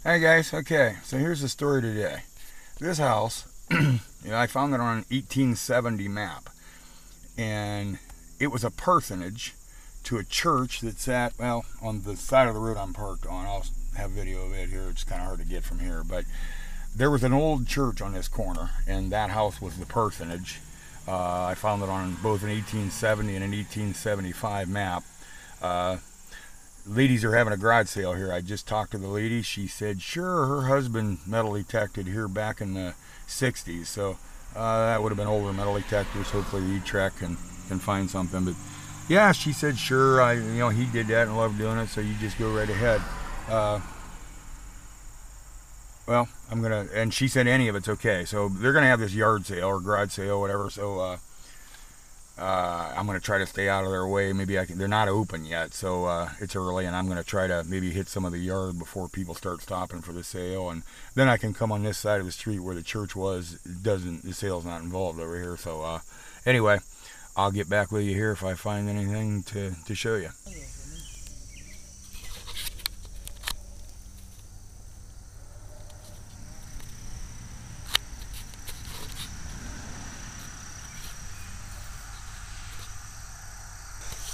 Hi guys, okay, so here's the story today. This house, I found it on an 1870 map, and it was a parsonage to a church that sat, well, on the side of the road I'm parked on. I'll have video of it here, it's kind of hard to get from here, but there was an old church on this corner, and that house was the parsonage. I found it on both an 1870 and an 1875 map. Uh, Ladies are having a garage sale here. I just talked to the lady. She said, sure, her husband metal detected here back in the 60s. So that would have been older metal detectors. Hopefully the e-trac can find something. But yeah, she said, sure, he did that and loved doing it. So you just go right ahead. Well, and she said any of it's okay. So they're going to have this yard sale or garage sale, whatever. So I'm going to try to stay out of their way. Maybe they're not open yet, so it's early, and I'm going to try to maybe hit some of the yard before people start stopping for the sale, and then I can come on this side of the street where the church was. The sale's not involved over here. So anyway, I'll get back with you here if I find anything to show you.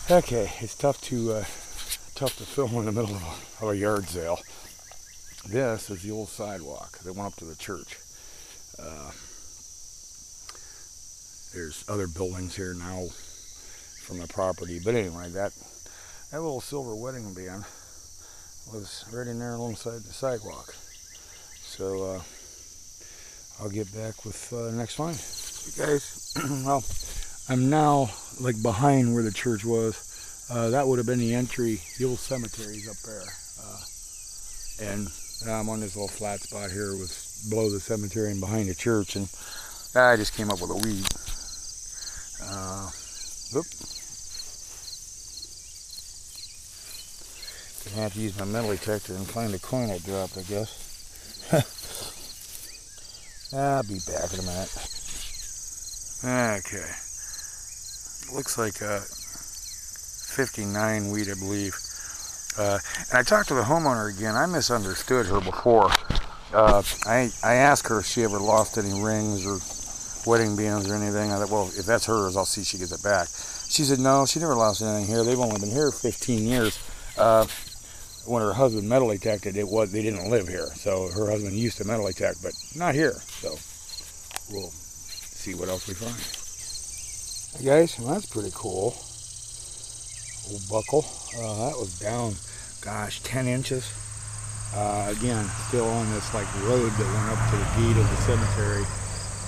Okay, it's tough to film in the middle of a yard sale. This is the old sidewalk that went up to the church. There's other buildings here now from the property, but anyway, that little silver wedding band was right in there alongside the sidewalk. So I'll get back with the next line. You guys, well, I'm now like behind where the church was. That would have been the entry. The old cemetery's up there, and I'm on this little flat spot here with below the cemetery and behind the church, and I just came up with a weed. Gonna have to use my metal detector and find a coin I dropped, I guess. I'll be back in a minute. Okay. Looks like a 59 weed, I believe. And I talked to the homeowner again. I misunderstood her before. I asked her if she ever lost any rings or wedding bands or anything. I thought, well, if that's hers, I'll see if she gets it back. She said, no, she never lost anything here. They've only been here 15 years. When her husband metal detected, they didn't live here. So her husband used to metal detect, but not here. So we'll see what else we find. Hey guys, well, that's pretty cool. Old buckle. That was down, gosh, 10 inches. Again, still on this like road that went up to the gate of the cemetery.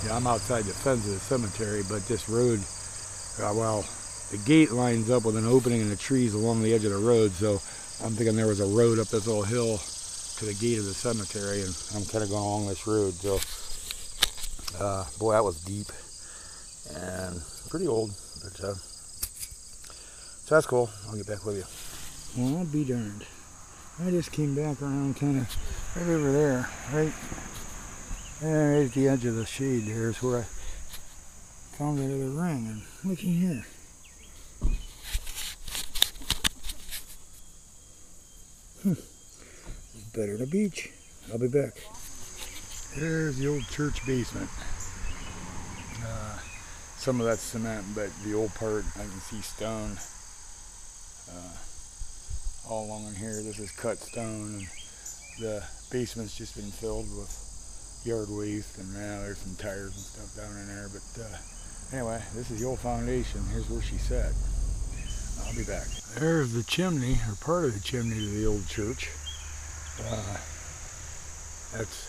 Yeah, I'm outside the fence of the cemetery, but this road, well, the gate lines up with an opening in the trees along the edge of the road, so I'm thinking there was a road up this little hill to the gate of the cemetery, and I'm kind of going along this road. So, boy, that was deep and pretty old, but so that's cool. I'll get back with you. Well, I'll be darned. I just came back around kind of right over there, right at the edge of the shade. There's where I found that other ring, and look in here. Better than a beach. I'll be back. There's the old church basement. Some of that's cement, but the old part I can see stone. All along in here, this is cut stone, and the basement's just been filled with yard waste, and now there's some tires and stuff down in there. But anyway, this is the old foundation. Here's where she sat. I'll be back. There's the chimney, or part of the chimney to the old church. That's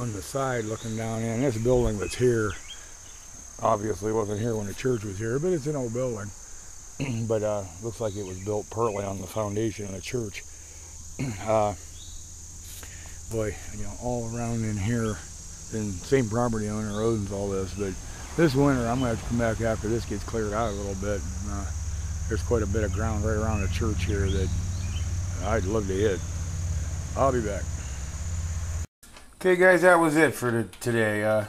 on the side looking down in. This building that's here obviously wasn't here when the church was here, but it's an old building. But looks like it was built partly on the foundation of the church. Boy, all around in here, and same property owner owns all this, but this winter I'm going to have to come back after this gets cleared out a little bit. There's quite a bit of ground right around the church here that I'd love to hit. I'll be back. Okay guys, that was it for today.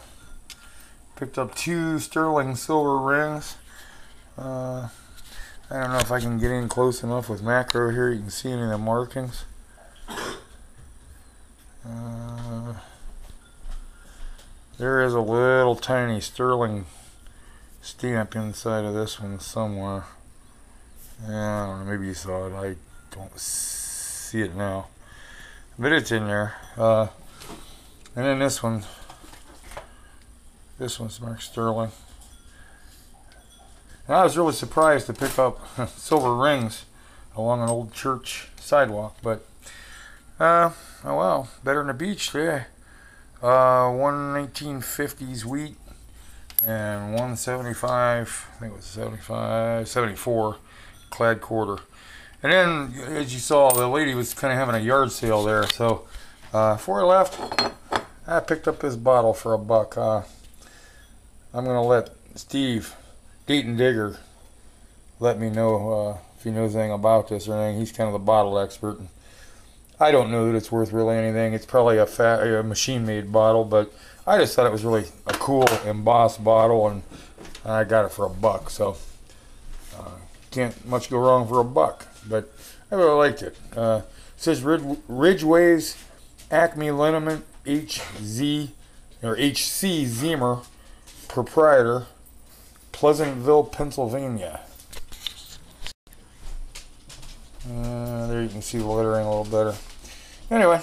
Picked up 2 sterling silver rings. I don't know if I can get in close enough with macro here. You can see any of the markings. There is a little tiny sterling stamp inside of this one somewhere. Yeah, I don't know, maybe you saw it. I don't see it now, but it's in there. And then this one's marked sterling. And I was really surprised to pick up silver rings along an old church sidewalk, but oh well, better than the beach today. One 1950s wheat and 175, I think it was 74 clad quarter. And then, as you saw, the lady was kind of having a yard sale there. So before I left, I picked up this bottle for $1. I'm gonna let Steve, Dayton Digger, let me know if he knows anything about this or anything. He's kind of the bottle expert. I don't know that it's worth really anything. It's probably a machine-made bottle, but I just thought it was really a cool embossed bottle, and I got it for $1. So can't much go wrong for $1. But I really liked it. It says Ridgway's Acme Liniment HC Zemer, proprietor, Pleasantville, Pennsylvania. There you can see the lettering a little better. Anyway,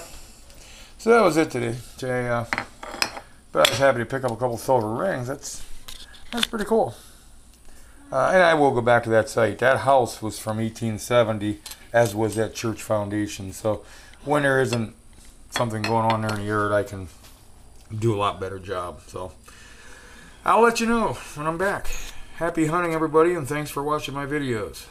so that was it today. But I was happy to pick up a couple silver rings. That's pretty cool. And I will go back to that site. That house was from 1870, as was that church foundation. So when there isn't something going on there in the yard, I can do a lot better job. So I'll let you know when I'm back. Happy hunting, everybody, and thanks for watching my videos.